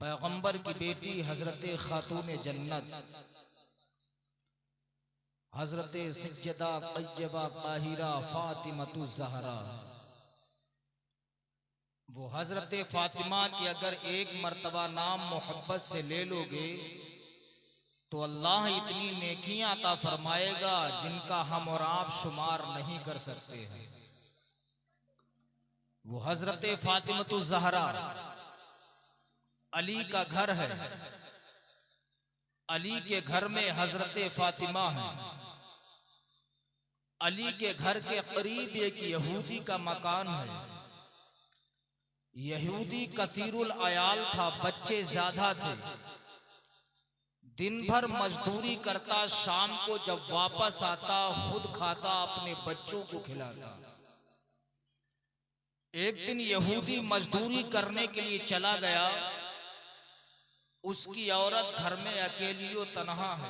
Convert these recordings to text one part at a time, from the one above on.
पैगंबर की बेटी हजरत खातून जन्नत हजरत सज्जदा तय्यबा ताहिरा फातिमतु ज़हरा, वो हजरत फातिमा की अगर एक मर्तबा नाम मोहब्बत से ले लोगे तो अल्लाह इतनी नेकियां अता फरमाएगा जिनका हम और आप शुमार नहीं कर सकते हैं। वो हजरत फातिमतु ज़हरा अली का घर है। अली के घर में हजरत फातिमा है। अली के घर के करीब एक यहूदी का मकान है। यहूदी कसीरुल अयाल था, बच्चे ज्यादा थे। दिन भर मजदूरी करता, शाम को जब वापस आता खुद खाता, अपने बच्चों को खिलाता। एक दिन यहूदी मजदूरी करने के लिए चला गया। उसकी औरत घर में अकेली और तन्हा है।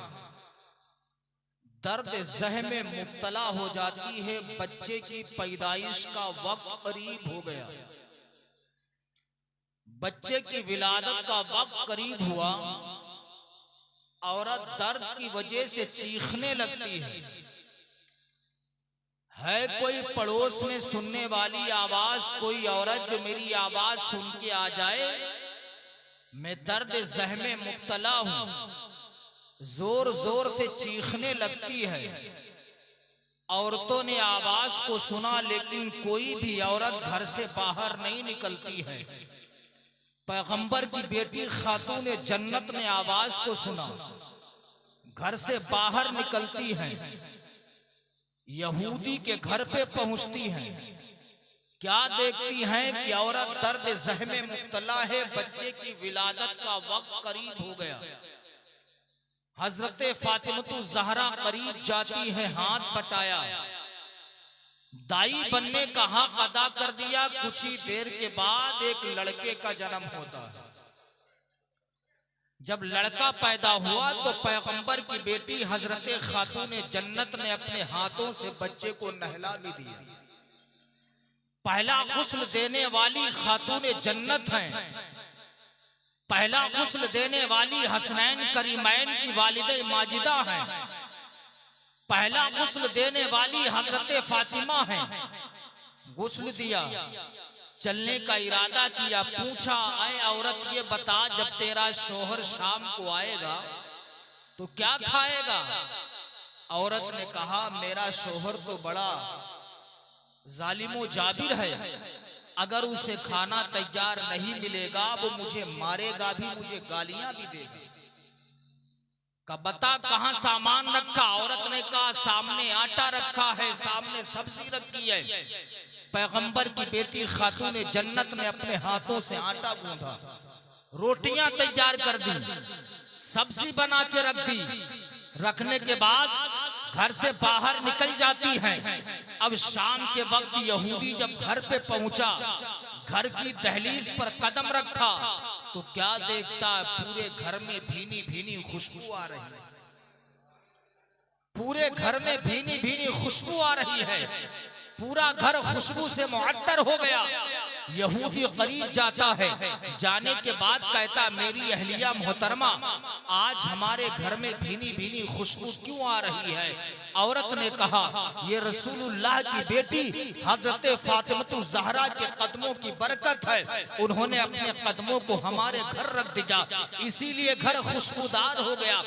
दर्द ज़ह में मुब्तला हो जाती है। बच्चे की पैदाइश का वक्त करीब हो गया। बच्चे की विलादत का वक्त करीब हुआ। औरत दर्द की वजह से चीखने लगती है कोई पड़ोस में सुनने वाली आवाज, कोई औरत जो मेरी आवाज सुन के आ जाए, मैं दर्द ज़ह में मुब्तला हूं। जोर जोर से चीखने लगती है। औरतों ने आवाज को सुना, लेकिन कोई भी औरत घर से बाहर नहीं निकलती है। पैगंबर की बेटी खातून जन्नत ने आवाज को सुना, घर से बाहर निकलती हैं। यहूदी के घर पे पहुंचती हैं। क्या देखती हैं कि औरत दर्द ज़ह में मुब्तला है, बच्चे की विलादत का वक्त करीब हो गया। हजरत फातिमतु ज़हरा करीब जाती है, हाथ बटाया, दाई बनने का हक अदा कर दिया। कुछ ही देर के बाद एक लड़के का जन्म होता है। जब लड़का पैदा हुआ तो पैगंबर की बेटी हजरत खातून जन्नत ने अपने हाथों से बच्चे को नहला भी दिया। पहला गुस्ल देने वाली खातून जन्नत हैं। पहला गुस्ल देने वाली हसनैन करीमैन की वालिदा माजिदा हैं। पहला गुस्ल देने वाली हजरत फातिमा हैं। गुस्ल दिया, चलने का इरादा किया। पूछा, ऐ औरत ये बता, जब तेरा शोहर शाम को आएगा तो क्या खाएगा? औरत ने कहा, मेरा शोहर तो बड़ा जालिमो जाबिर है। अगर उसे खाना तैयार नहीं मिलेगा वो मुझे मारेगा भी, मुझे गालियां भी देगा। का बता कहां सामान रखा? औरत ने कहा, सामने आटा रखा है, सामने सब्जी रखी है। पैगंबर की बेटी खातून जन्नत ने अपने हाथों से आटा गूंथा, रोटियां तैयार कर दी, सब्जी बना के रख दी। रखने के बाद घर से बाहर निकल जाती हैं। अब शाम के वक्त यहूदी जब घर पे पहुंचा, घर की दहलीज पर कदम रखा तो क्या देखता है, पूरे घर में भीनी भीनी खुशबू आ रही है। पूरे घर में भीनी भीनी खुशबू आ रही है। पूरा घर खुशबू से मुअत्तर हो गया। यहूदी करीब जाता है, जाने के बाद कहता, मेरी अहलिया मोहतरमा, आज हमारे घर में भीनी भीनी खुशबू क्यों आ रही है? औरत ने कहा, ये रसूलुल्लाह की बेटी हजरत फातिमतु ज़हरा के कदमों की बरकत है। उन्होंने अपने कदमों को हमारे घर रख दिया, इसीलिए घर खुशबूदार हो गया।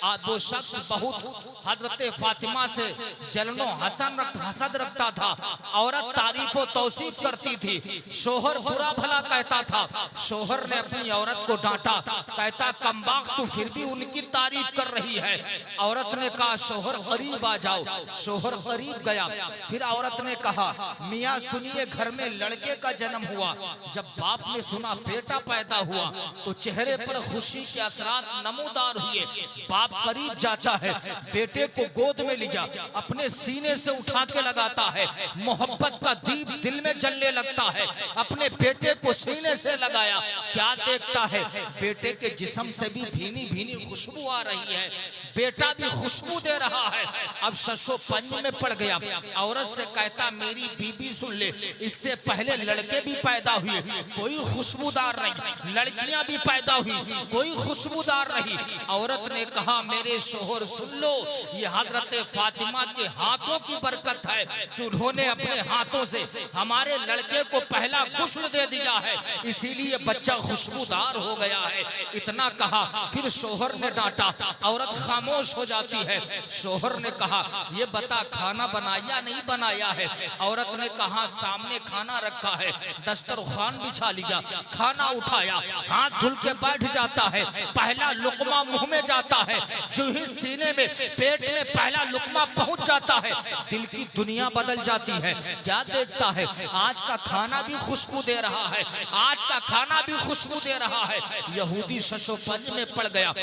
आज वो शख्स बहुत हजरत फातिमा से जलनो हसद रखता था। औरत तारीफ और तौसीफ करती थी, शोहर बुरा भला कहता था। शोहर ने अपनी औरत को डांटा, कहता, कमबख्त तू फिर भी उनकी तारीफ कर रही है। औरत ने कहा, शोहर करीब आ जाओ। शोहर करीब गया। फिर औरत ने कहा, मियाँ सुनिए, घर में लड़के का जन्म हुआ। जब बाप ने सुना बेटा पैदा हुआ तो चेहरे पर खुशी के असरात नमूदार हुए। बाप करीब जाता है, बेटे को गोद में लिया, अपने सीने से उठा के लगाता है। मोहब्बत का दीप दिल में जलने लगता है। अपने बेटे को सीने से लगाया, क्या देखता है, बेटे के जिस्म से भी भीनी भीनी खुशबू आ रही है। बेटा भी खुशबू दे रहा है। अब शशो पंज में पड़ गया। औरत से कहता मेरी बीबी सुन ले, इससे पहले लड़के भी पैदा हुए, कोई खुशबूदार नहीं, लड़कियां भी पैदा हुई, कोई खुशबूदार नहीं। औरत ने कहा मेरे शोहर सुन लो, ये हजरत फातिमा के हाथों की बरकत है कि उन्होंने अपने हाथों से हमारे लड़के को पहला गुस्ल दे दिया है, इसीलिए बच्चा खुशबूदार हो गया है। इतना कहा, फिर शोहर ने डांटा, औरत खामोश हो जाती है। शोहर ने कहा ये बता खाना बनाया नहीं बनाया है? औरत ने कहा सामने खाना रखा है। दस्तरखान बिछा लिया, खाना उठाया, हाथ धुल के बैठ जाता है, पहला लुकमा मुंह में जाता है, जो ही सीने में पेट में पहला लुकमा पहुंच जाता है, दिल की दुनिया बदल जाती है। क्या देखता है, आज का खाना भी खुशबू दे रहा है, आज का खाना भी खुशबू दे रहा है। यहूदी शशोपंज में पड़ गया।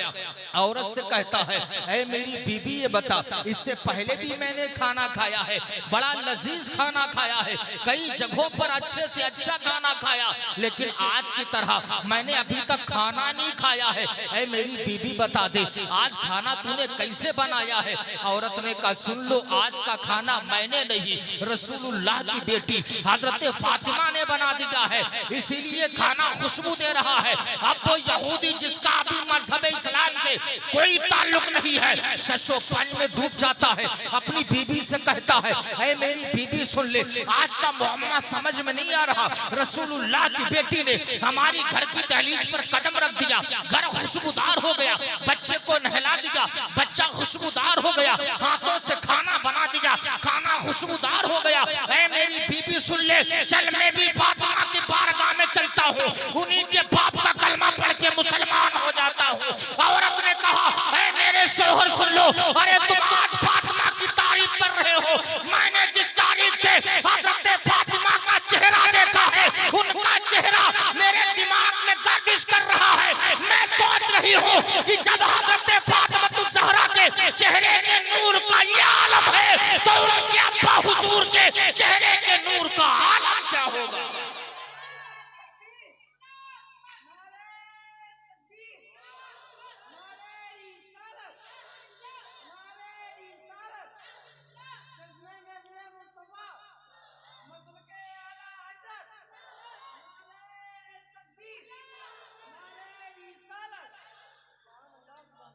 औरत से कहता है ऐ मेरी बीबी ये बता, इससे पहले भी मैंने खाना खाया है, बड़ा लजीज खाना खाया है, कई जगहों पर अच्छे से अच्छा खाना खाया, लेकिन आज की तरह मैंने अभी तक खाना नहीं खाया है। ऐ मेरी बीबी बता दे आज खाना तूने कैसे बनाया है? औरत ने कहा सुन लो, आज का खाना मैंने नहीं, रसूलुल्लाह की बेटी हजरत फातिमा ने बना दिया है, इसीलिए खाना खुशबू दे रहा है। अब तो यहूदी जिसका अभी मजहब इस्लाम से कोई ताल्लुक नहीं है, शशोपंज में डूब जाता है, अपनी बीबी से कहता है ऐ मेरी बीबी सुन ले, आज का मोहम्मद समझ में नहीं आ रहा, रसूलुल्लाह की बेटी ने हमारी घर की दहलीज पर कदम रख दिया, घर खुशबूदार हो गया, बच्चे को नहला दिया, बच्चा खुशबूदार हो गया, हाथों से खाना बना दिया, खाना खुशबूदार हो गया। ऐ मेरी बीबी सुन ले, चल मैं भी फातिमा की बारगाह में चलता हूँ, उन्हीं के बाप का कलमा पढ़ के मुसलमान हो जाता हूँ। औरत ने कहा ऐ मेरे शोहर सुन लो, अरे तुम आज फातिमा की तारीफ कर रहे हो, मैंने जिस तारीफ से हजरत फातिमा का चेहरा देखा है, उनका चेहरा मेरे दिमाग में गर्दिश कर रहा है। मैं सोच रही हूँ कि जब हजरत फातिमा ज़हरा के चेहरे के नूर का ये आलम है, तो उनके अब्बा हुजूर के चेहरे के नूर का आलम क्या होगा?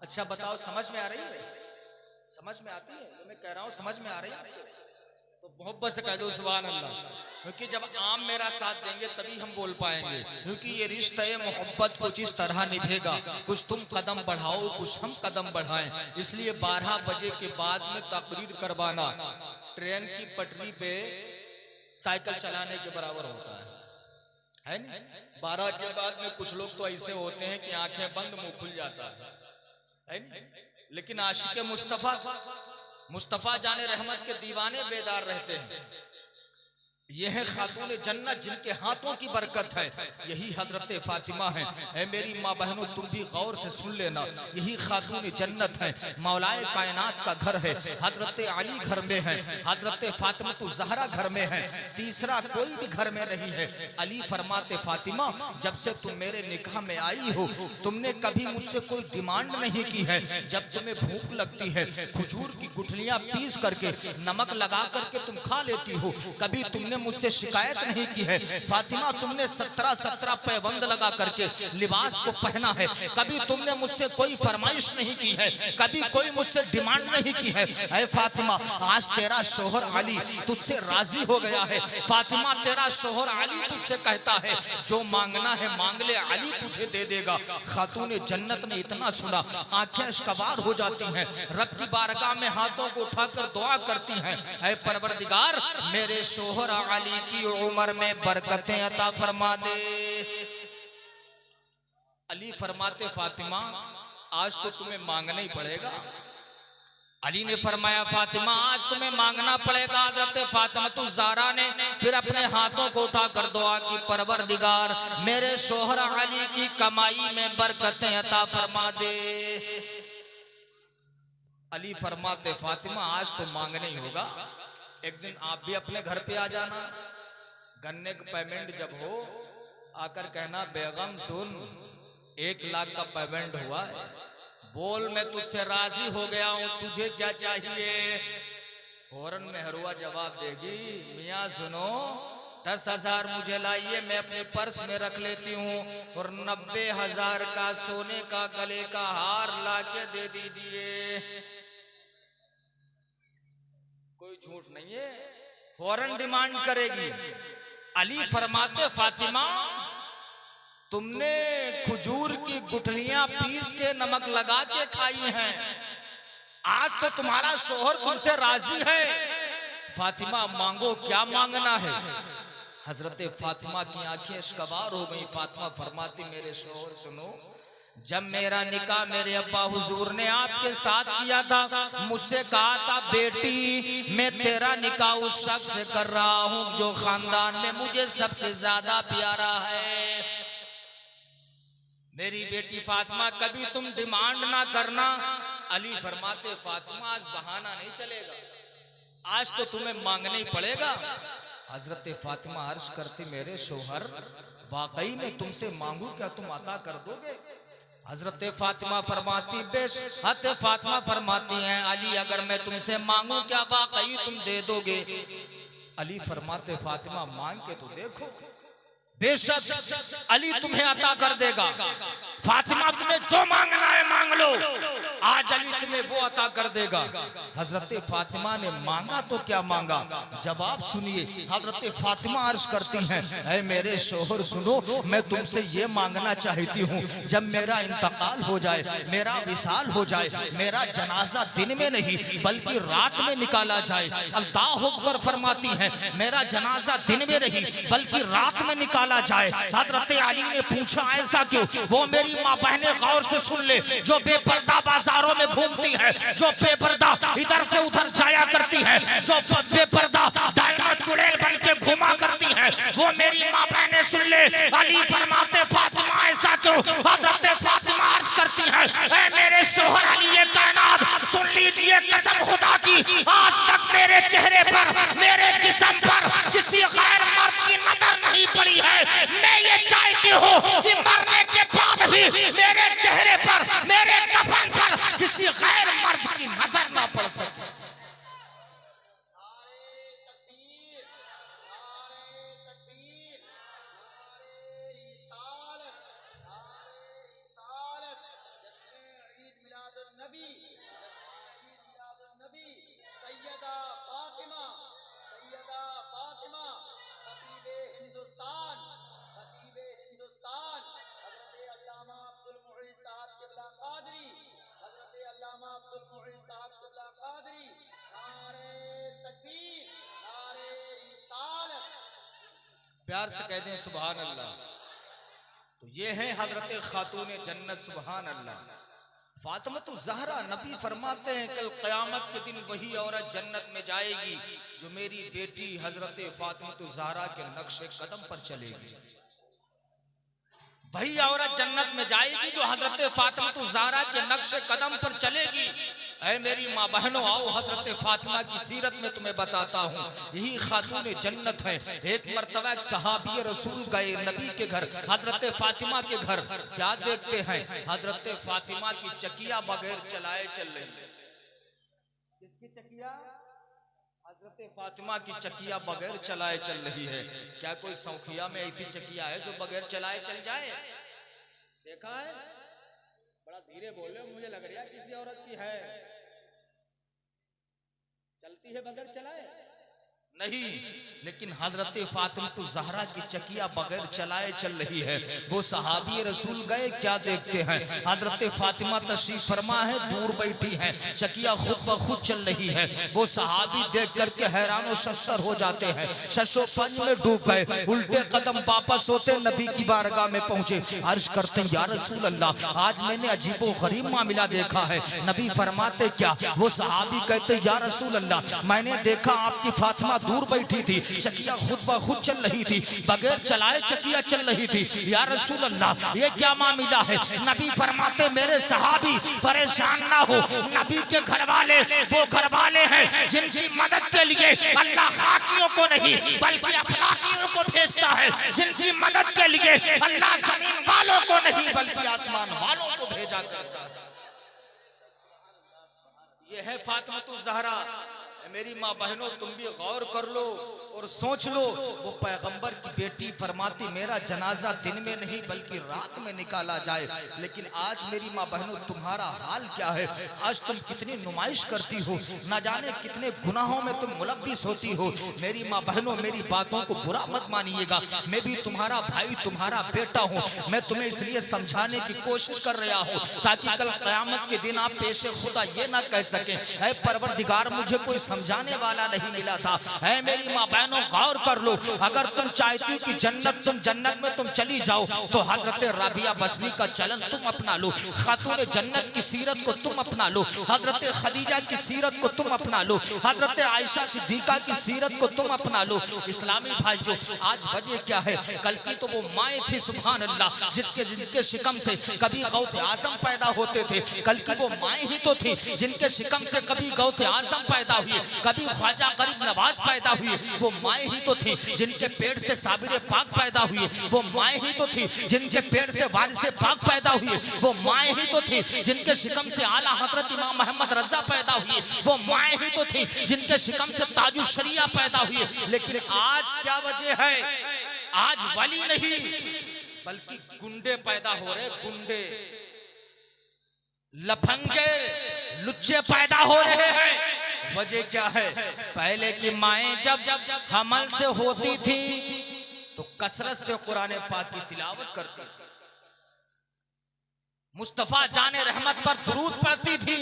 अच्छा बताओ समझ में आ रही है? समझ में आती है तो मैं कह रहा हूँ समझ में आ रही है तो मोहब्बत से कह दो सुभान अल्लाह, क्योंकि जब आम मेरा साथ देंगे तभी हम बोल पाएंगे, क्योंकि ये रिश्ता है मोहब्बत कुछ इस तरह निभेगा, कुछ तुम कदम बढ़ाओ कुछ हम कदम बढ़ाएं। इसलिए 12 बजे के बाद में तकरीर करवाना ट्रेन की पटरी पे साइकिल चलाने के बराबर होता है नहीं? 12 के बाद में कुछ लोग तो ऐसे होते हैं कि आंखें बंद मुंह खुल जाता है, लेकिन आशिक मुस्तफा जाने रहमत के दीवाने बेदार रहते हैं। यह है खातून जन्नत जिनके हाथों की बरकत है, यही हजरत फातिमा है। ऐ मेरी माँ बहनों तुम भी गौर से सुन लेना, यही खातून जन्नत है, मौलाए कायनात का घर है, हजरत अली घर में है, हजरत फातिमा ज़हरा घर में है, तीसरा कोई भी घर में नहीं है। अली फरमाते फातिमा जब से तुम मेरे निकाह में आई हो तुमने कभी मुझसे कोई डिमांड नहीं की है, जब तुम्हें भूख लगती है खजूर की गुठलियां पीस करके नमक लगा करके तुम खा लेती हो, कभी तुमने मुझसे शिकायत नहीं की है। फातिमा तुमने 17 पैबंद लगा करके लिबास को पहना है, कभी तुमने मुझसे कोई फरमाइश नहीं की है, कभी कोई मुझसे डिमांड नहीं की है। ऐ फातिमा आज तेरा शोहर अली तुझसे राजी हो गया है। फातिमा तेरा शोहर अली तुझसे कहता है जो मांगना है मांग ले, अली तुझे दे देगा। खातून जन्नत ने इतना सुना आंखें अश्कबार हो जाती हैं, रब की बारगाह में हाथों को उठाकर दुआ करती हैं, ऐ परवरदिगार मेरे शोहर अली की उम्र में बरकतें अता फरमा दे। अली फरमाते फातिमा आज तो तुम्हें मांगना ही पड़ेगा। अली ने फरमाया फातिमा आज तुम्हें मांगना पड़ेगा। हज़रत फातिमा ज़हरा ने फिर अपने हाथों को उठाकर दुआ की, परवरदिगार मेरे शोहर अली की कमाई में बरकतें अता फरमा दे। अली फरमाते फातिमा आज तो मांगना ही होगा, एक दिन आप भी अपने घर पे आ जाना, गन्ने का पेमेंट जब हो आकर कहना बेगम सुन 1 लाख का पेमेंट हुआ है, बोल मैं तुझसे राजी हो गया हूं, तुझे क्या चाहिए? फौरन मेहरुआ जवाब देगी, मियाँ सुनो, 10,000 मुझे लाइए, मैं अपने पर्स में रख लेती हूँ, और 90,000 का सोने का गले का हार लाके दे दीजिए। कोई झूठ नहीं है, फौरन डिमांड करेगी। अली फरमाते, फातिमा तुमने खजूर की गुठलियां पीस के नमक लगा के खाई हैं, आज तो तुम्हारा शोहर तुमसे राजी है, फातिमा मांगो, क्या मांगना है? हजरत फातिमा की आंखें अश्कबार हो गई। फातिमा फरमाती, मेरे शोहर सुनो, जब मेरा निकाह मेरे अब्बा हुजूर ने आपके साथ किया था, मुझसे कहा था, बेटी मैं तेरा निकाह उस शख्स से कर रहा हूं जो खानदान में मुझे सबसे ज्यादा प्यारा है। मेरी बेटी फातिमा, कभी तुम डिमांड ना करना। अली फरमाते, फातिमा आज बहाना नहीं चलेगा, आज तो तुम्हें मांगना ही पड़ेगा। हजरत फातिमा अर्ज करती, मेरे शोहर वाकई में तुमसे मांगू क्या, तुम अता कर दोगे? हजरत फातिमा फरमाती, बेशक फातिमा फरमाती हैं, अली अगर मैं तुमसे मांगू क्या वाकई तुम दे दोगे? अली फरमाते, फातिमा मांग के तो देखो, बेशक अली तुम्हें अता कर देगा। फातिमा तुम्हें जो मांगना है मांग लो, आज अली तुम्हें वो अता कर देगा। हजरत फातिमा ने मांगा तो क्या मांगा, जवाब सुनिए। हजरत फातिमा अर्ज करती हैं, ऐ मेरे शोहर सुनो, मैं तुमसे ये मांगना चाहती हूँ, जब मेरा इंतकाल हो जाए, मेरा विसाल हो जाए, मेरा जनाजा दिन में नहीं बल्कि रात में निकाला जाए। अल्लाह अकबर फरमाती हैं, मेरा जनाजा दिन में नहीं बल्कि रात में निकाला जाए। हजरत अली ने पूछा, ऐसा क्यों? वो मेरी माँ बहनें गौर से सुन ले, जो बेपर्दा बाजारों में घूमती है, जो बेपर्दा इधर से उधर जाया करती है, जो बेपर्दा डायना चुड़ैल बन के घूमा करती है, वो मेरी माँ बहनें सुन ले। अली फरमाते, फातिमा ऐसा क्यों? हजरत फातिमा अर्ज करती है, ऐ मेरे शोहर अली ये कायनात सुन लीजिए, कसम खुदा की आज तक मेरे चेहरे पर, मेरे जिस्म पर किसी गैर मर्द की नजर नहीं पड़ी है। मैं ये चाहती हूँ कि मरने के बाद भी मेरे चेहरे पर, मेरे कफन पर किसी गैर मर्द की नजर ना पड़ सके। प्यार से कह दें सुभान अल्लाह। तो ये है हजरत खातून जन्नत, सुभान अल्लाह। फातिमा तो ज़हरा, नबी फरमाते हैं कल क़यामत के दिन वही औरत जन्नत में जाएगी जो मेरी बेटी हजरत फातिमा तो ज़हरा के नक्शे कदम पर चलेगी। वही औरत जन्नत में जाएगी जो हजरत फातिमा तो ज़हरा के नक्शे कदम पर चलेगी। ऐ मेरी माँ बहनों, आओ हजरत फातिमा की सीरत में तुम्हें बताता हूँ, यही खातून जन्नत है। एक मर्तबा एक सहाबी रसूल गए नबी के घर, हजरत फातिमा के घर। क्या देखते हैं, हजरत फातिमा की चकिया बगैर चलाए चल रही है। किसकी चकिया? हजरत फातिमा की चकिया बगैर चलाए चल रही है। क्या कोई सौखिया में ऐसी चकिया है जो बगैर चलाए चल जाए? देखा है? बड़ा धीरे बोले, मुझे लग रहा है किसी औरत की है। चलती है बगैर चलाए? नहीं, लेकिन हजरत फातिमा तो ज़हरा की चकिया बगैर चलाए चल रही है। वो सहाबी रसूल गए, क्या देखते हैं, हजरत फातिमा तशरीफ फरमा है, दूर बैठी है, चकिया खुद ब खुद चल रही है। वो सहाबी देख करके हैरान और शर्र हो जाते हैं, शशोपंज में डूब गए। उल्टे कदम वापस होते नबी की बारगाह में पहुंचे, अर्ज करते हैं, या रसूल अल्लाह, आज मैंने अजीबो गरीब मामला देखा है। नबी फरमाते, क्या? वो सहाबी कहते, या रसूल अल्लाह, मैंने देखा आपकी फातिमा दूर बैठी थी, चकिया खुद ब खुद चल रही थी, बगैर चलाए चकिया चल रही थी। या रसूल अल्लाह, ये क्या मामला है? नबी फरमाते, मेरे सहाबी परेशान ना हो, नबी के घर वाले वो घर वाले हैं जिनकी मदद के लिए अल्लाह खाकियों को नहीं बल्कि अफलाकियों को भेजता है, जिनकी मदद के लिए अल्लाह जमीन वालों को नहीं बल्कि आसमान वालों को भेजा करता है। है फातिमा ज़हरा। मेरी माँ बहनों, तुम भी गौर कर लो और सोच लो, वो पैगंबर की बेटी फरमाती मेरा जनाजा दिन में नहीं बल्कि रात में निकाला जाए। लेकिन आज मेरी माँ बहनों, तुम्हारा हाल क्या है? आज तुम कितनी नुमाइश करती हो, ना जाने कितने गुनाहों में तुम मुलव्विस होती हो। मेरी माँ बहनों, मेरी बातों को बुरा मत मानिएगा, मैं भी तुम्हारा भाई, तुम्हारा बेटा हूँ। मैं तुम्हें इसलिए समझाने की कोशिश कर रहा हूँ ताकि कल क़यामत के दिन आप पेशे खुदा ये ना कह सके, ऐ परवरदिगार मुझे कोई समझाने वाला नहीं मिला था। ऐ मेरी माँ बहनों, गौर कर लो, अगर तुम चाहती हो कि जन्नत में तुम चली जाओ तो हजरत राबिया बसरी का चलन तुम अपना लो, खातून जन्नत की सीरत को तुम अपना लो, हजरत खदीजा की सीरत को तुम अपना लो, हजरत आयशा सिद्दीका की सीरत को तुम अपना लो। इस्लामी भाई जो आज वजह क्या है, कल की तो वो माएँ थी सुभान अल्लाह, जिनके शिकम से कभी गौसे आजम पैदा होते थे। कल की वो माएँ ही तो थी जिनके शिकम से कभी गौसे आजम पैदा हुए, कभी ख्वाजा गरीब नवाज पैदा हुए। वो माएँ ही तो थी जिनके पेट से साबिर पाक पैदा हुए। वो माएँ ही तो थी जिनके पेट से वारिस पाक पैदा हुए। वो माएँ ही तो थी जिनके शिकम से आला हजरत इमाम मोहम्मद रजा पैदा हुए। वो माएँ ही तो थी जिनके शिकम से ताजु शरिया पैदा हुए। लेकिन आज क्या वजह है? आज वली नहीं बल्कि गुंडे पैदा हो रहे, गुंडे, लफंगे, लुच्चे पैदा हो रहे हैं। वजह क्या है? पहले की माएँ जब हमल से होती थी तो कसरत से कुरान पाक की तिलावत करती थी, मुस्तफा जाने रहमत पर दुरूद पढ़ती थी।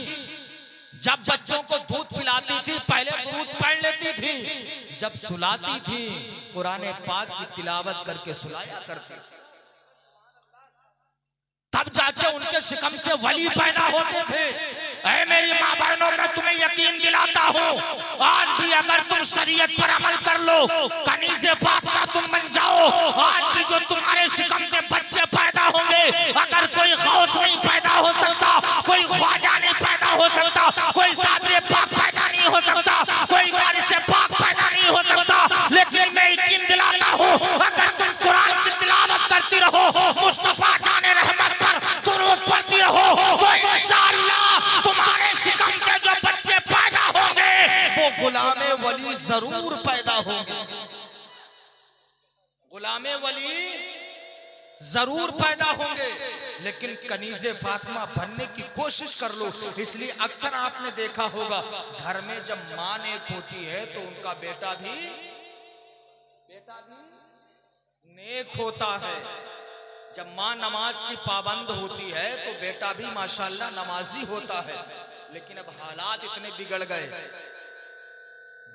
जब बच्चों को दूध पिलाती थी पहले दुरूद पढ़ लेती थी, जब सुलाती थी कुरान पाक की तिलावत करके सुलाया करती थी, तब जाके उनके शिकम से वली पैदा होते थे। ऐ मेरी माँ बहनों, मैं तुम्हें यकीन दिलाता हूँ, आज भी अगर तुम शरीयत पर अमल कर लो, कनीज़े फातिमा तुम बन जाओ। आज भी जो तुम्हारे शिकम से बच्चे पैदा होंगे, अगर कोई गौस नहीं पैदा हो सकता, कोई ख्वाजा नहीं पैदा हो सकता, कोई साबिर पाक पैदा नहीं हो सकता, कोई वारिस पाक पैदा नहीं हो सकता, लेकिन मैं यकीन दिलाता हूँ, अगर तुम कुरान की तिलावत करती रहो, मुस्तफा जाने रहमत पर दुरूद पढ़ती रहो, तो इंशाअल्लाह तुम्हारे शिकम के जो बच्चे पैदा होंगे वो गुलामे वली जरूर पैदा होंगे, गुलामे वली जरूर पैदा होंगे। लेकिन कनीज़े फातिमा बनने की कोशिश कर लो। इसलिए अक्सर आपने देखा होगा घर में जब मां नेक होती है तो उनका बेटा भी नेक होता है। जब माँ नमाज की पाबंद होती है तो बेटा भी माशाल्लाह नमाजी होता है। लेकिन अब हालात इतने बिगड़ गए,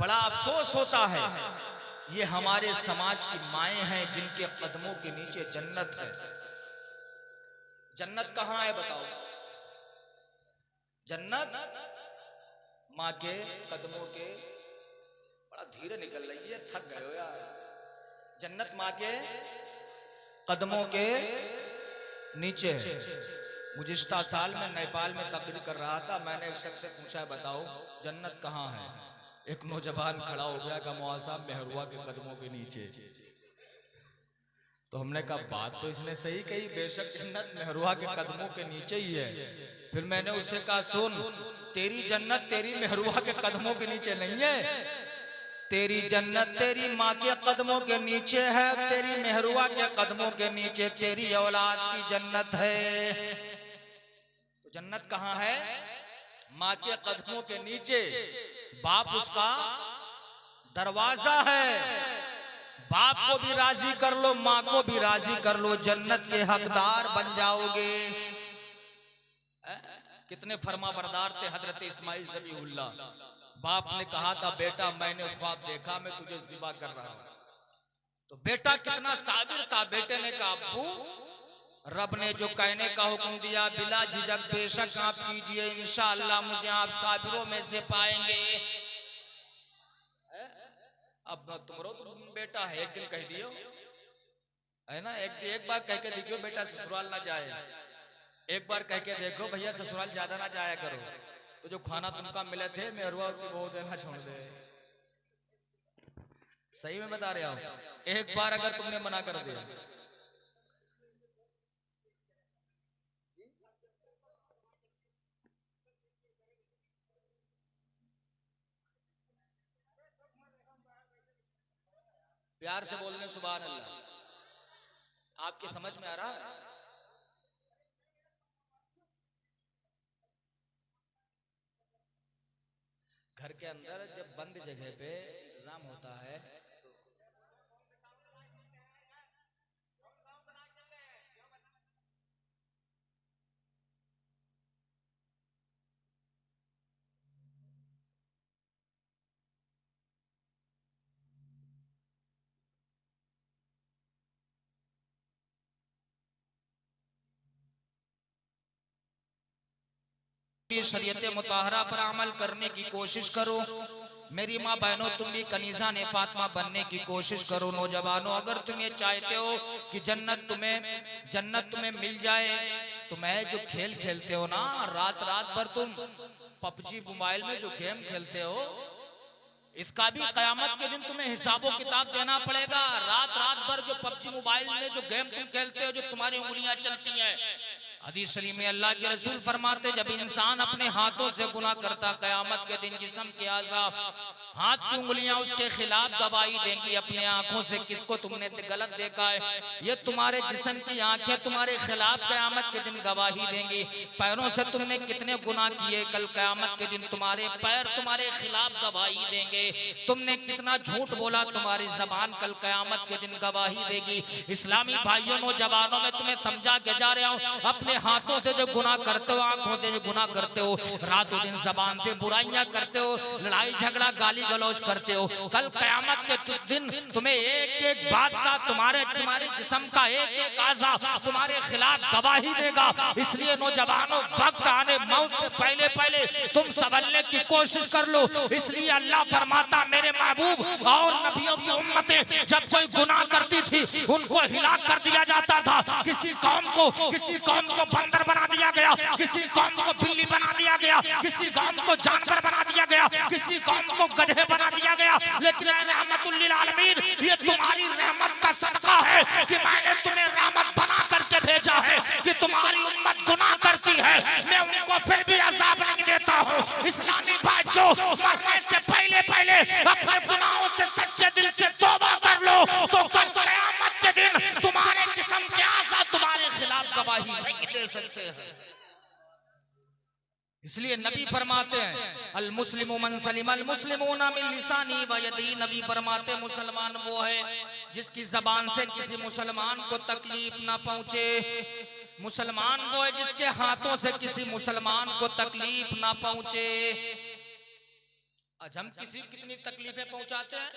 बड़ा अफसोस होता है। ये हमारे समाज की माएँ हैं जिनके कदमों के नीचे जन्नत है। जन्नत कहाँ है बताओ? जन्नत माँ के कदमों के, बड़ा धीरे निकल रही है, थक गए हो यार। जन्नत माँ के कदमों के नीचे है। गुज़िश्ता साल में नेपाल में तकरीर कर रहा था, मैंने एक शख्स से पूछा बताओ जन्नत कहाँ है? एक नौजवान खड़ा हो गया का मौसा मेहरुआ के कदमों के नीचे। तो हमने कहा बात तो इसने सही कही, बेशक जन्नत मेहरुआ के कदमों के नीचे ही है। फिर मैंने उससे कहा सुन, तेरी जन्नत तेरी मेहरुआ के कदमों के नीचे नहीं है, तेरी जन्नत तेरी माँ के कदमों के नीचे है, तेरी मेहरुआ के कदमों के नीचे तेरी औलाद की जन्नत है। तो जन्नत कहाँ है? माँ के कदमों के नीचे। बाप उसका दरवाजा है। बाप को भी राजी कर लो, माँ को भी राजी कर लो, जन्नत के हकदार बन जाओगे। कितने फरमाबरदार थे हजरत इस्माइल ज़बीहुल्लाह। बाप ने कहा था बेटा मैंने ख्वाब देखा, मैं तुझे ज़िबा कर रहा हूं। तो बेटा कितना साबिर था। बेटे ने कहा अब्बू रब ने जो कहने का हुक्म दिया बिला झिझक बेशक आप कीजिए, इंशाअल्लाह मुझे आप साबिरों में से पाएंगे। अब तुम्हारा तो बेटा है, एक दिन कह दियो है ना, एक बार कह के देखियो बेटा ससुराल ना जाए, एक बार कह के देखो भैया ससुराल ज्यादा ना जाया करो, तो जो खाना तुमका मिले थे मेहरुआ की वो देना छोड़ दे। सही में बता रहे हो, एक बार अगर तुमने मना कर दिया प्यार से बोल रहे सुभान अल्लाह। आपके समझ में आ रहा है? घर के अंदर जब बंद जगह पे इंतजाम होता है शरीयत मुताहरा पर अमल करने की कोशिश करो। मेरी माँ बहनों, तुम भी कनीज़ा ने फातिमा बनने की कोशिश करो। नौजवानों, अगर तुम ये चाहते हो कि जन्नत तुम्हें मिल जाए, तो मैं जो खेल खेलते हो ना, रात रात भर तुम पबजी मोबाइल में जो गेम खेलते हो, इसका भी कयामत के दिन तुम्हें हिसाबो किताब देना पड़ेगा। रात रात भर जो पबजी मोबाइल में जो गेम तुम खेलते हो, जो तुम्हारी उंगलियां चलती हैं, हदीस शरीफ में अल्लाह के रसूल फरमाते, जब इंसान अपने हाथों से गुनाह करता, कयामत के दिन जिस्म के आज़ा, हाथ की उंगलियां उसके खिलाफ गवाही देंगी। अपने आंखों से किसको तुमने गलत देखा है, ये तुम्हारे जिस्म की आंखें तुम्हारे खिलाफ कयामत के दिन गवाही देंगी। पैरों से तुमने कितने गुनाह किए, कल कयामत के दिन तुम्हारे पैर तुम्हारे खिलाफ गवाही देंगे। तुमने कितना झूठ बोला, तुम्हारी जबान कल कयामत के दिन गवाही देगी। इस्लामी भाइयों, नौजवानों, में तुम्हें समझा के जा रहा हूँ, अपने हाथों से जो गुनाह करते हो, आंखों से जो गुनाह करते हो, रातों दिन जबान से बुराइयां करते हो, लड़ाई झगड़ा गाली गलौज करते हो, कल कयामत के दिन तुम्हें एक एक बात का तुम्हारे जिस्म का एक एक आज़ा तुम्हारे खिलाफ गवाही देगा। इसलिए नौजवानों, वक्त आने मौत से पहले पहले तुम संभलने की कोशिश कर लो। इसलिए अल्लाह फरमाता, मेरे महबूब और नबियों की उम्मतें जब कोई गुनाह करती थी, उनको हिला कर दिया जाता था। किसी कौम को बंदर बना दिया गया, किसी कौम को बिल्ली बना दिया गया, किसी कौम को जानवर बना दिया गया, किसी कौम को गधे बना दिया गया। लेकिन रहमतुल लिल आलमीन, ये तुम्हारी रहमत का सदका है कि मैंने तुम्हें रहमत बना करके भेजा है कि तुम्हारी उम्मत गुनाह करती है, मैं उनको फिर भी अज़ाब नहीं देता हूँ। इस्लामी भाइयों, मरने से पहले पहले अपने गुनाहों से सच्चे दिल से तौबा कर लो, तो कल क़यामत के दिन तुम्हारे जिस्म के आज़ा तुम्हारे खिलाफ गवाही नहीं दे सकते हैं। इसलिए नबी फरमाते हैं, अल मुस्लिमु मन सलिमल मुस्लिमूना मिन लिसानी व यदी। नबी फरमाते, मुसलमान वो है जिसकी जबान से किसी मुसलमान को तकलीफ ना पहुंचे। मुसलमान वो है जिसके हाथों से किसी मुसलमान को तकलीफ ना पहुंचे। आज हम कितनी तकलीफें पहुंचाते हैं।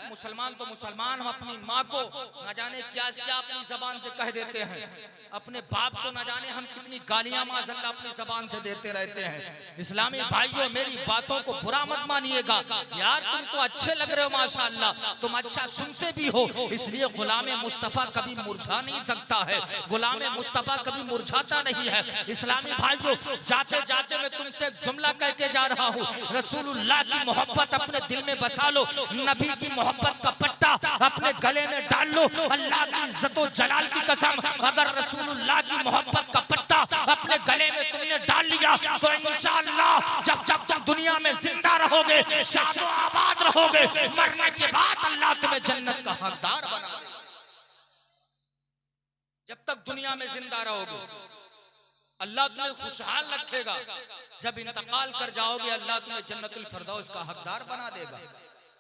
मुसलमान तो मुसलमान, हम अपनी माँ को न जाने क्या अपनी जबान से कह देते हैं, अपने बाप को न जाने हम कितनी गालियां माज़अल्लाह अपनी जबान से देते रहते हैं। इस्लामी भाइयों, मेरी बातों को बुरा मत मानिएगा यार, तुम तो अच्छे लग रहे हो माशाअल्लाह, तुम अच्छा सुनते भी हो, इसलिए गुलाम मुस्तफ़ा कभी मुरझा नहीं सकता है, गुलाम मुस्तफ़ा कभी मुरझाता नहीं है। इस्लामी भाइयों, जाते जाते मैं तुमसे एक जुमला कह के जा रहा हूँ, रसूलुल्लाह की मोहब्बत अपने दिल में बसा लो, नबी की मोहब्बत का पट्टा अपने गले में डाल लो। अल्लाह की इज्जत व जलाल की कसम, अगर रसूलुल्लाह की मोहब्बत का पट्टा अपने गले में तुमने डाल लिया, तो इंशाअल्लाह जब तुम दुनिया में जिंदा रहोगे, शादो आबाद रहोगे, मरने के बाद अल्लाह तुम्हें जन्नत का हकदार बना देगा। जब तक दुनिया में जिंदा रहोगे, अल्लाह तुम्हें खुशहाल रखेगा। जब इंतकाल कर जाओगे, अल्लाह तुम्हें जन्नतुल फिरदौस का हकदार बना देगा।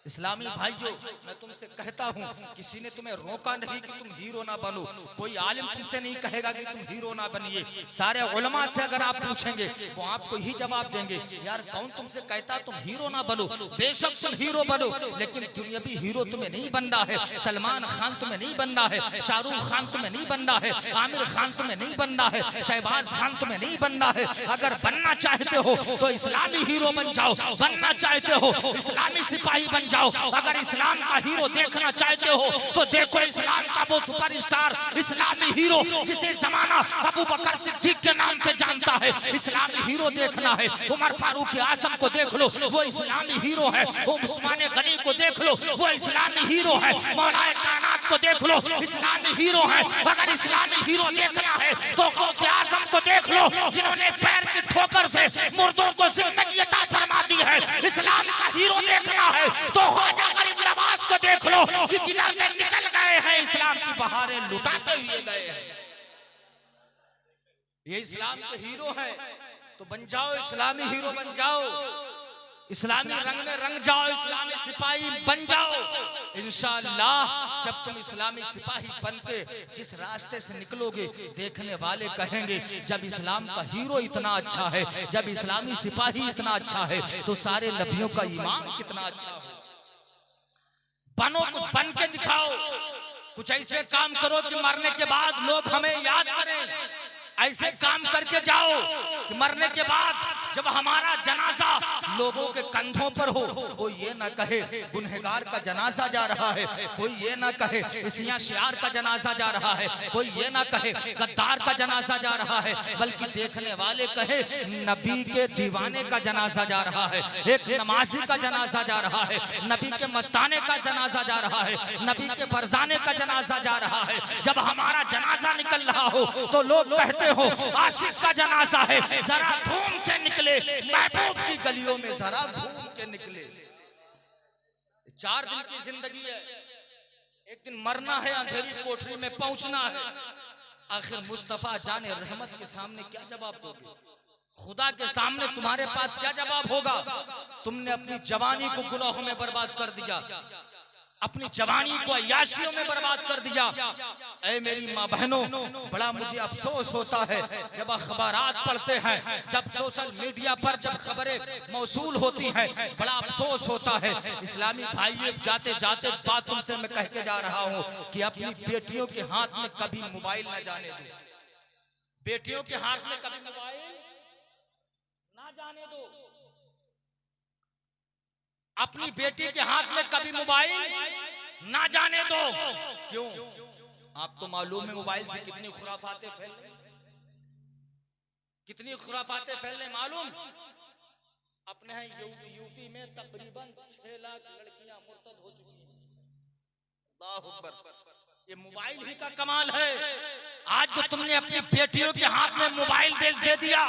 इस्लामी भाइयों, मैं तुमसे कहता हूँ, किसी ने तुम्हें रोका नहीं कि तुम हीरो ना बनो, कोई आलिम तुमसे नहीं कहेगा कि तुम हीरो ना बनिए। सारे उलमा से अगर आप पूछेंगे, वो आपको ही जवाब देंगे, यार कौन तुमसे कहता तुम हीरो ना बनो। बेशक तुम हीरो बनो, लेकिन दुनियावी हीरो तुम्हें नहीं बनना है। सलमान खान तुम्हें नहीं बनना है, शाहरुख खान तुम्हें नहीं बनना है, आमिर खान तुम्हें नहीं बनना है, शहबाज खान तुम्हें नहीं बनना है। अगर बनना चाहते हो तो इस्लामी हीरो बन जाओ, बनना चाहते हो इस्लामी सिपाही बन जाओ। अगर इस्लाम का हीरो देखना चाहते हो तो देखो इस्लाम का वो सुपरस्टार इस्लामी हीरो जिसे जमाना अबू बकर सिद्दीक के नाम से जानता है। इस्लामी हीरो देखना है, उमर फारूक आजम को देख लो, वो इस्लामी हीरो है। उस्मान गनी को देख लो, वो इस्लामी हीरो है। मौलाए कायनात को देख लो, इस्लामी हीरो है। अगर इस्लामी हीरो देखना है तो गौसे आजम को देख लो, जिन्होंने पैर की ठोकर से मुर्दों को जिंदगी अता फरमा दी है। इस्लाम का हीरो देखना है तो ख्वाजा गरीब नवाज को देख लो कि जिधर से निकल गए हैं इस्लाम की बहारें लुटाते हुए गए हैं। ये इस्लाम के हीरो हैं, तो बन जाओ इस्लामी हीरो, बन जाओ इस्लामी रंग में रंग जाओ, इस्लामी सिपाही बन जाओ। इंशाअल्लाह जब तुम इस्लामी सिपाही बन के जिस रास्ते से निकलोगे, देखने वाले कहेंगे जब इस्लाम का हीरो इतना अच्छा है, जब इस्लामी सिपाही इतना अच्छा है, तो सारे नबियों का ईमान कितना अच्छा है। बनो, कुछ बन के दिखाओ, कुछ ऐसे काम करो कि मरने के बाद लोग हमें याद करें। ऐसे काम करके जाओ कि मरने के बाद जब हमारा जनाजा लोगों के कंधों पर हो, कोई ये ना कहे गुनहगार का जनाजा जा रहा है, कोई ये ना कहे इसिया शियार का जनाजा जा रहा है, कोई ये ना कहे गद्दार का जनाजा जा रहा है, बल्कि देखने वाले कहे नबी के दीवाने का जनाजा जा रहा है, एक नमाजी का जनाजा जा रहा है, नबी के मस्ताने का जनाजा जा रहा है, नबी के फरजाने का जनाजा जा रहा है। जब हमारा जनाजा निकल रहा हो तो लोग कहते हो आशिक का जनाजा है, जरा धूम से निकले, महबूब की गलियों में जरा घूम के निकले। 4 दिन की जिंदगी है, एक दिन मरना है, अंधेरी कोठरी में पहुंचना है। आखिर मुस्तफा जाने रहमत के सामने क्या जवाब दोगे? खुदा के सामने तुम्हारे पास क्या जवाब होगा? तुमने अपनी जवानी को गुनाहों में बर्बाद कर दिया, अपनी जवानी को अय्याशियों में बर्बाद कर दिया। ऐ मेरी माँ बहनों, बड़ा मुझे अफसोस होता है जब अखबारात पढ़ते हैं, जब सोशल मीडिया पर जब खबरें मौसूल होती हैं, बड़ा अफसोस होता है। इस्लामी भाई, जाते जाते बात तुमसे मैं कह के जा रहा हूँ कि अपनी बेटियों के हाथ में कभी मोबाइल न जाने दो, बेटियों के हाथ में कभी मोबाइल ना जाने दो, अपनी बेटी के हाथ में कभी मोबाइल ना जाने दो। क्यों? आपको मालूम है मोबाइल से कितनी खुराफातें फैल रही, कितनी खुराफातें फैल रही मालूम? अपने यहाँ यूपी में तकरीबन 6 लाख लड़कियां मुर्तद हो चुकी हैं। अल्लाहु अकबर, ये मोबाइल ही का कमाल है। आज जो तुमने अपनी बेटियों के हाथ में मोबाइल दे दिया,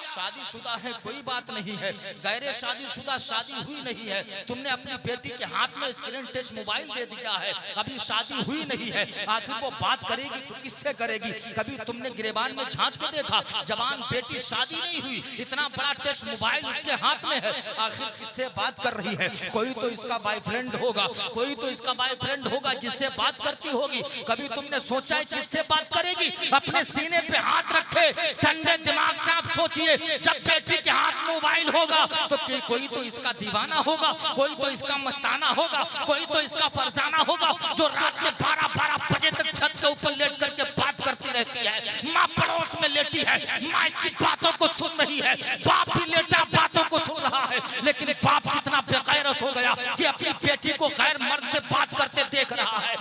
शादीशुदा है कोई बात नहीं है, गैर शादीशुदा शादी हुई नहीं है, तुमने अपनी बेटी के हाथ में स्क्रीन टच मोबाइल दे दिया है, अभी शादी हुई नहीं है, आखिर वो बात करेगी तो किससे करेगी? कभी तुमने गिरेबान में झांक के देखा? जवान बेटी, शादी नहीं हुई, इतना बड़ा टच मोबाइल उसके हाथ में है, आखिर किससे बात कर रही है? कोई तो इसका बॉयफ्रेंड होगा, कोई तो इसका बॉयफ्रेंड होगा जिससे बात करती होगी। कभी तुमने सोचा है किससे बात करेगी? अपने सीने पे हाथ रखे ठंडे दिमाग से आप सोचिए, जब बेटी के हाथ में मोबाइल होगा तो कोई तो इसका दीवाना होगा, कोई तो इसका मस्ताना होगा, कोई तो इसका फरजाना होगा, जो रात के 12-12 बजे तक छत के ऊपर लेट करके बात करती रहती है। माँ पड़ोस में लेटी है, माँ इसकी बातों को सुन रही है, बाप भी लेटा बातों को सुन रहा है, लेकिन बाप कितना बेगैरत हो गया कि अपनी बेटी को गैर मर्द से बात करते देख रहा है,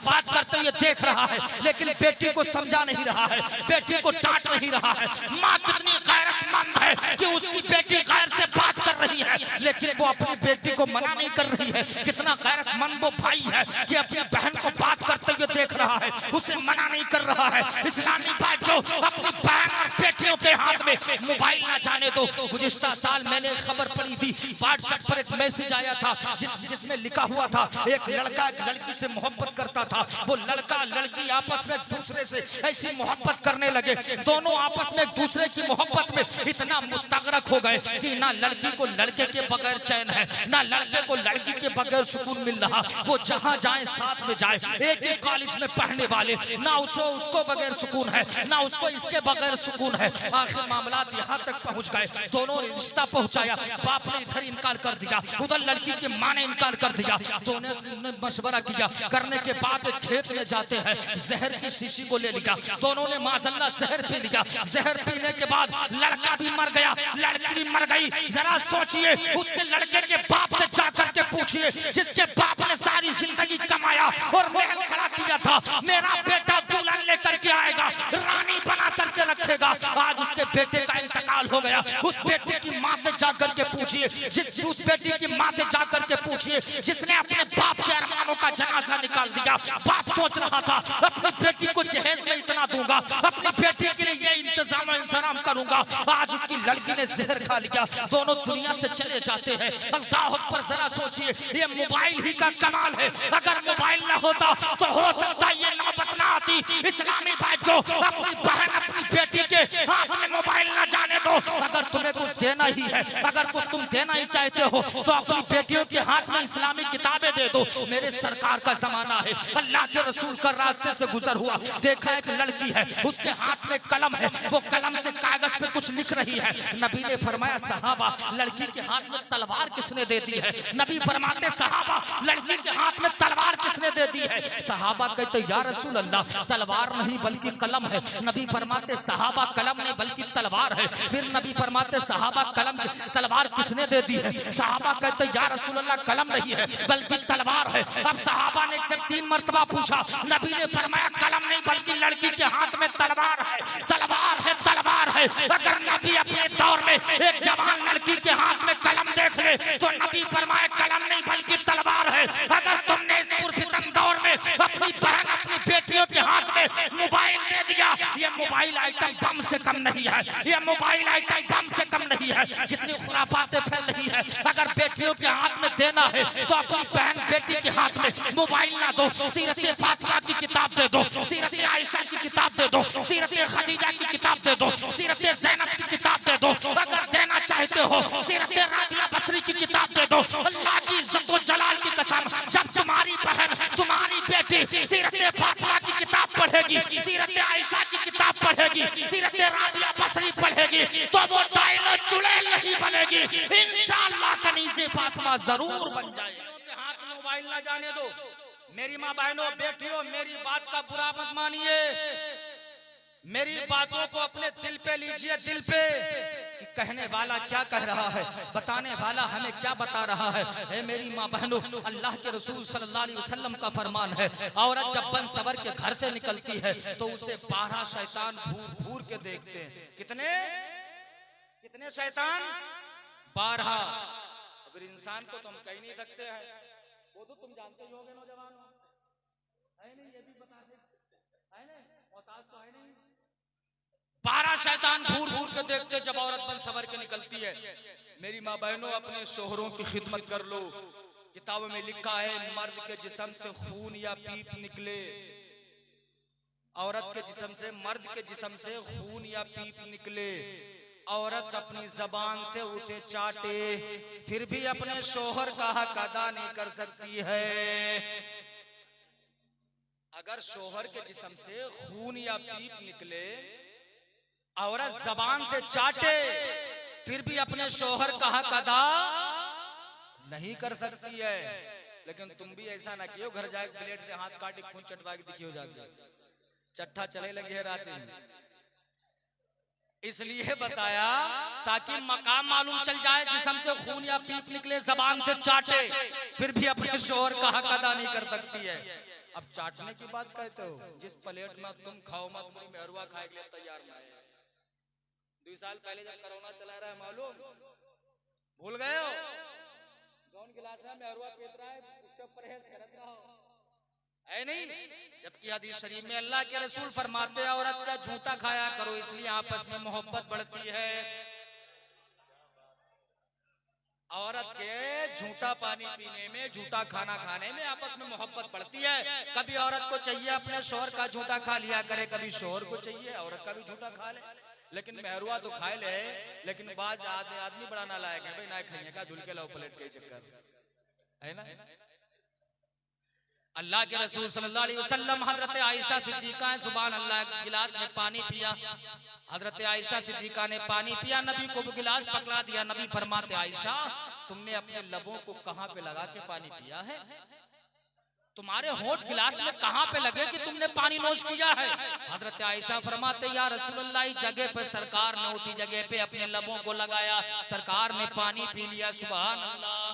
बात करते हुए देख रहा है, लेकिन बेटी को समझा नहीं रहा है, बेटी को डांट नहीं रहा है। माँ कितनी गैरतमंद है कि उसकी बेटी गैर से बात कर रही है, लेकिन वो अपनी बेटी को मना नहीं कर रही है। कितना गैरतमंद वो भाई है कि अपनी बहन को बात करते हुए देख रहा है, उसे मना नहीं कर रहा है। इस्लामी भाई जो अपनी बहन और बेटियों के हाथ में मोबाइल ना जाने दो। गुज़िश्ता साल मैंने खबर पढ़ी थी, व्हाट्सएप पर एक मैसेज आया था जिसमें लिखा हुआ था एक लड़का एक लड़की से मोहब्बत करता था, वो लड़का लड़की आपस में एक दूसरे से ऐसी मोहब्बत करने लगे, दोनों आपस में एक दूसरे की मोहब्बत में इतना मुस्तगरक हो गए कि ना लड़की को लड़के के बगैर चैन है, ना लड़के को लड़की के बगैर सुकून मिल रहा। वो जहां जाए साथ में जाए, एक ही कॉलेज में पढ़ने वाले, ना उसको बगैर सुकून है, ना उसको इसके बगैर सुकून है। आखिर मामला यहाँ तक पहुँच गए, दोनों ने रिश्ता पहुँचाया, बाप ने इधर इनकार कर दिया, उधर लड़की की माँ ने इनकार कर दिया। दोनों ने मशवरा किया, करने के बाद खेत में जाते हैं, जहर की शीशी को ले लिया, दोनों ने माज़अल्लाह जहर पी लिया। जहर पीने के बाद लड़का भी मर गया, लड़की भी मर गई। जरा सोचिए, उसके लड़के के बाप से जाकर के पूछिए, जिसके बाप ने सारी जिंदगी कमाया और महल खड़ा किया था, मेरा बेटा दुल्हन लेकर के आएगा, रानी बना करके रखेगा, आज उसके बेटे का इंतकाल हो गया। उस बेटे की माँ से जाकर के पूछिए, उस बेटी की माँ से जाकर के पूछिए जिसने अपने बाप के अरमानों का जनाजा निकाल दिया। बाप सोच रहा था अपनी बेटी को जहेज में इतना दूंगा, अपनी बेटी के लिए ये इंतजाम करूंगा, आज उसकी लड़की ने जहर खा लिया, दोनों दुनिया से चले जाते हैं। अल्लाह अकबर, जरा सोचिए, ये मोबाइल ही का कमाल है। अगर देना ही है। अगर कुछ तुम देना ही चाहते हो तो अपनी बेटियों के हाथ में इस्लामी किताबें दे दो। मेरे सरकार का जमाना है, अल्लाह के रसूल का रास्ते से गुजर हुआ, देखा एक लड़की है, उसके हाथ में कलम है, वो कलम से कागज पे कुछ लिख रही है। नबी ने फरमाया सहाबा लड़की के हाथ में तलवार किसने दे दी है? नबी फरमाते सहाबा लड़की के हाथ में तलवार किसने दे दी है? सहाबा कहते या रसूल अल्लाह तलवार नहीं बल्कि कलम है। नबी फरमाते सहाबा कलम नहीं बल्कि तलवार है। फिर नबी फरमाते सहाबा कलम तलवार किसने दे दी है? सहाबा कहते या रसूल अल्लाह कलम नहीं है बल्कि तलवार है। अब सहाबा ने जब 3 मरतबा पूछा, नबी ने फरमाया कलम नहीं बल्कि लड़की के हाथ में तलवार है, तलवार है, तलवार है। अगर नबी अपने दौर में एक जवान लड़की के हाथ में कलम देख ले तो नबी फरमाए कलम नहीं बल्कि तलवार है। अगर तुमने इस पुरफितन दौर में अपनी बहन अपनी बेटियों के हाथ में मोबाइल दे दिया, ये मोबाइल आइटम बम से कम नहीं है, ये मोबाइल आइटम बम से कम नहीं है। कितनी खुराफातें फैल रही है। अगर बेटियों के हाथ में देना है तो अपनी बहन बेटी के हाथ में मोबाइल ना दो, सीरत फातिमा की किताब दे दो, सीरत आयशा की किताब दे दो, सीरत खदीजा की किताब दे दो, सीरत ज़ैनब की किताब दे दो। अगर देना चाहते हो सीरत राबिया बसरी की किताब दे दो। अल्लाह की इज्जत व जलाल की कसम, जब तुम्हारी बहन तुम्हारी बेटी सीरत फातिमा की किताब पढ़ेगी, सीरत आयशा की किताब पढ़ेगी, सीरत राबिया बसरी पढ़ेगी तो वो दाइल चुड़ैल नहीं बनेगी, इंशाअल्लाह कनीज़े फातिमा जरूर बन जाएगी। हाथ में मोबाइल ना जाने दो। मेरी माँ बहनों बेटियों, मेरी बात का बुरा मत मानिए, मेरी बातों को अपने दिल पे लीजिए, दिल पे कि कहने वाला क्या कह रहा है, बताने वाला हमें क्या बता रहा है। ए मेरी माँ बहनों, अल्लाह के रसूल सल्लल्लाहु अलैहि वसल्लम का फरमान है, औरत जब बन सवर के घर से निकलती है तो उसे 12 शैतान घूर घूर के देखते हैं। कितने कितने शैतान? 12। अगर इंसान को तो हम कह नहीं सकते हैं, वो तो तुम जानते ही होगे नौजवान, है नहीं? ये भी बता दे, है नहीं? मोहताज तो है नहीं। 12 शैतान घूर घूर के देखते जब औरत बन सवर के निकलती है। मेरी माँ बहनों, अपने शोहरों की खिदमत कर लो। किताबों में लिखा है मर्द के जिस्म से खून या पीप निकले, औरत के जिस्म से, मर्द के जिस्म से खून या पीप निकले, औरत अपनी जबान से उसे चाटे फिर भी अपने शोहर का हक अदा नहीं कर सकती है। अगर शोहर के जिस्म से खून या पीप निकले, औरत जबान से चाटे फिर भी अपने शोहर का हक अदा नहीं कर सकती है। लेकिन तुम भी ऐसा ना कियो घर जाके ब्लेड से हाथ काटे खून चटवा के दिखियो जाके, चट्ठा चले लगे है रात में। इसलिए बताया ताकि मकाम मालूम चल जाए, जिस्म से खून या पीप निकले, जबान से चाटे फिर भी अपने शोहर का हक अदा नहीं कर सकती है। अब चाटने की बात कहते हो, जिस प्लेट में तुम खाओ मत, मुझे मेहरुआ खाए के लिए तैयार ना है। 2 साल पहले जब कोरोना चला रहा है मालूम, भूल गए हो? कौन गिलास में मेहरुआ पीत रहा है, उससे परहेज करत रहो, है नहीं? जबकि हदीस शरीफ में अल्लाह के रसूल फरमाते हैं औरत का झूठा खाया करो, इसलिए आपस में मोहब्बत बढ़ती है। औरत के झूठा पानी पीने में, झूठा खाना खाने में आपस में मोहब्बत बढ़ती है। कभी औरत को चाहिए अपने शोहर का झूठा खा लिया करे, कभी शोहर को चाहिए औरत का भी झूठा खा ले। लेकिन मेहरुआ तो खाए ले, लेकिन बाज आदमी बड़ा नालायक है भाई, ना खाइए का धुल के लाओ प्लेट के चक्कर, है ना? अल्लाह के रसूल सल्लल्लाहु अलैहि वसल्लम, हजरत आयशा सिद्दीका है, सुभान अल्लाह, गिलास में पानी पिया, हजरत आयशा सिद्दीका ने पानी पिया, नबी को भी गिलास पकड़ा दिया। नबी फरमाते आयशा तुमने अपने लबों को कहां पे लगा के पानी पिया है? तुम्हारे होंठ गिलास में कहां पे लगे कि तुमने पानी नोश किया है? हजरत आयशा फरमाते या रसूलुल्लाह, जगह पे सरकार ने उसी जगह पे अपने लबों को लगाया, सरकार ने पानी पी लिया। सुभान अल्लाह,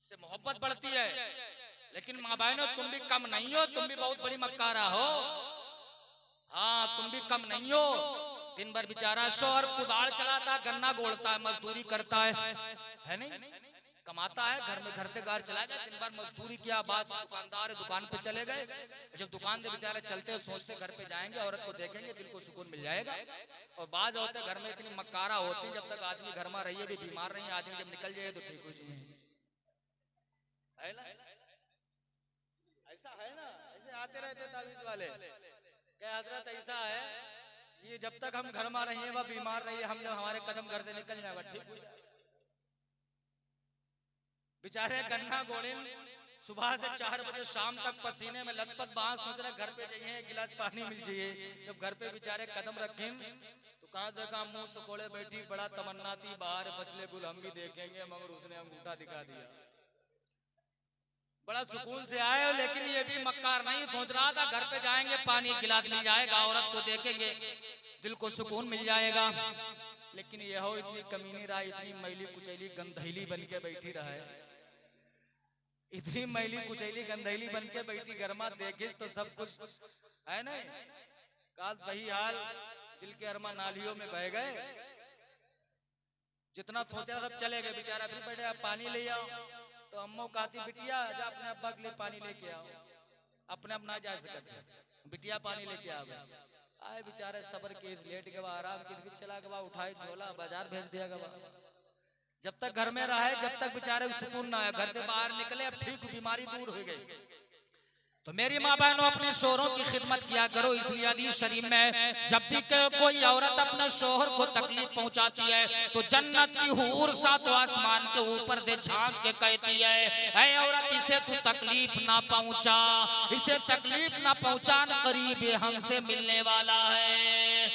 से मोहब्बत बढ़ती है। लेकिन माँ बहनों, तुम भी कम नहीं हो, तुम भी बहुत बड़ी मक्कारा हो। हाँ, तुम भी कम नहीं हो। दिन भर बेचारा शोहर कुदाल चलाता, गन्ना गोड़ता है, मजदूरी करता है नहीं? कमाता है, घर में घर से गार चला गया, दिन भर मजदूरी किया, बाद दुकानदार है, दुकान पे चले गए। जब दुकान से बेचारे चलते सोचते घर पे जाएंगे, औरत को देखेंगे, दिल को सुकून मिल जाएगा। और बाज होते घर में इतनी मक्कारा होती, जब तक आदमी घर में रहिए भी बीमार नहीं, आदमी जब निकल जाए तो ठीक हो जाए, है ना? ऐसा है ना? ऐसे आते रहते तावीज वाले, क्या हजरत ऐसा है ये जब तक हम घर में रहिए वह बीमार रहिए, हम जब हमारे कदम घर से निकल जाएगा ठीक हो जाएगा। बेचारे गन्ना गोड़िन सुबह से 4 बजे शाम तक पसीने में लथपथ बाहर सोच रहे घर पे जाइए एक गिलास पानी मिल जाइए। जब घर पे बेचारे कदम रखें तो कहा देखा मुंह सुकोड़े बैठी बड़ा तमन्ना थी बाहर फसले गुल हम भी देखेंगे, मगर उसने अंगूठा दिखा दिया। बड़ा सुकून से आए, लेकिन ये भी मक्कार नहीं सोच रहा था घर पे जाएंगे पानी गिलास मिल जाएगा, औरत को देखेंगे दिल को सुकून मिल जाएगा। लेकिन यह हो इतनी कमीनी रहा, इतनी मैली कुचैली गंधैली बन के बैठी रहा है, इतनी मैली कुचैली गंधैली बन के बैठी घर में देखे तो सब कुछ है ना। काल वही हाल दिल के अरमा नालियों में बह गए, जितना सोचा सब चले गए। बेचारा फिर बैठे आप पानी ले आओ, तो अम्मो कहती बिटिया जा अपने अब्बा के लिए पानी लेके आओ, अपने अब ना जा सकते बिटिया पानी लेके आवे। आए बेचारे सबर के लेट गवा आराम की चला गवा, उठाए झोला बाजार भेज दिया गवा। जब तक घर में रहे जब तक बेचारे सुकून ना है, घर से बाहर निकले अब ठीक बीमारी दूर हो गई। तो मेरी माँ बहनों अपने शोहरों की खिदमत किया करो। इसलिए हदीस शरीफ में जब भी कोई औरत अपने शोहर को तकलीफ पहुंचाती है तो जन्नत की हूर सातों आसमान के ऊपर से झांक के कहती है, ऐ औरत इसे तू तकलीफ ना पहुंचा, इसे तकलीफ ना पहुंचाना करीब हमसे मिलने वाला है।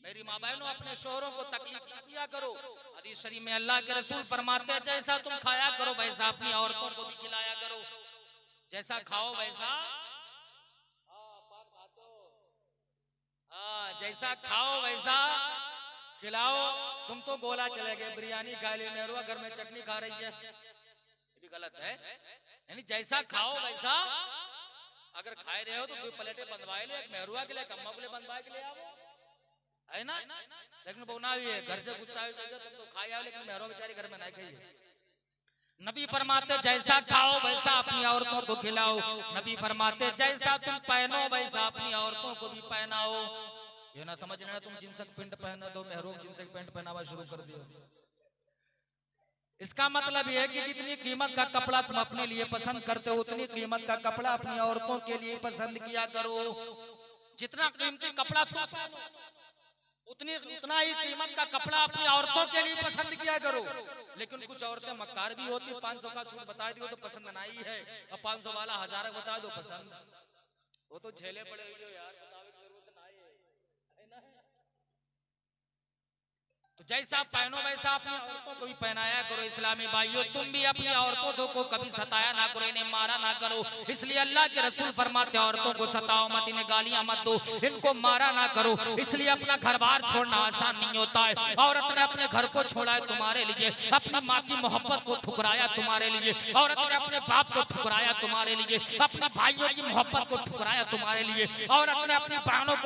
मेरी माँ बहनों अपने शोहरों को तकलीफ ना दिया करो। हदीस शरीफ में अल्लाह के रसूल फरमाते हैं जैसा तुम खाया करो वैसा अपनी औरतों को भी खिलाया करो, जैसा खाओ वैसा जैसा खाओ वैसा खिलाओ। तुम तो गोला चले गए, बिरयानी खा ली, मेहरुआ घर में चटनी खा रही है, ये भी गलत है। यानी जैसा खाओ वैसा, अगर खाए रहे हो तो 2 प्लेटें बंधवाए ले, एक मेहरुआ के लिए एक अम्मा के लिए बंधवा के ले आओ, है ना। लेकिन बोना भी है घर से गुस्सा हो जाएगा, तुम तो खाए आओ लेकिन मेहरुआ बेचारी घर में नहीं खाइए। नबी फरमाते जैसा खाओ वैसा अपनी औरतों को खिलाओ। नबी फरमाते जैसा तुम पहनो वैसा अपनी औरतों को भी पहनाओ। ये ना समझ लेना तुम जिनसे पेंट पहना दो मेहरों जिनसे पेंट पहनावा शुरू कर दियो। इसका मतलब यह है कि जितनी कीमत का कपड़ा तुम अपने लिए पसंद करते हो उतनी कीमत का कपड़ा अपनी औरतों के लिए पसंद किया करो। जितना कीमती कपड़ा तुम उतना ही कीमत का कपड़ा अपनी औरतों के लिए पसंद किया करो। लेकिन कुछ औरतें मक्कार भी होती, 500 का सूट बता दियो तो पसंद नहीं है, और 500 वाला 1000 बता दो पसंद, वो तो झेले पड़े हुए हो यार, बतावे की जरूरत नहीं है ना। तो जैसा पहनो वैसा अपनी औरतों को भी पहनाया करो। इस्लामी भाइयों तुम भी अपनी औरतों को कभी सताया ना करो, इन्हें मारा ना करो। इसलिए अल्लाह के रसूल फरमाते औरतों को सताओ मत, इन्हें गालियां मत दो, इनको मारा ना करो। इसलिए अपना घर बार छोड़ना आसान नहीं होता है। औरत ने अपने घर को छोड़ा है तुम्हारे लिए, अपनी माँ की मोहब्बत को ठुकराया तुम्हारे लिए, औरत ने अपने बाप को ठुकराया तुम्हारे लिए, अपने भाइयों की मोहब्बत को ठुकराया तुम्हारे लिए, औरत ने अपनी बहनों को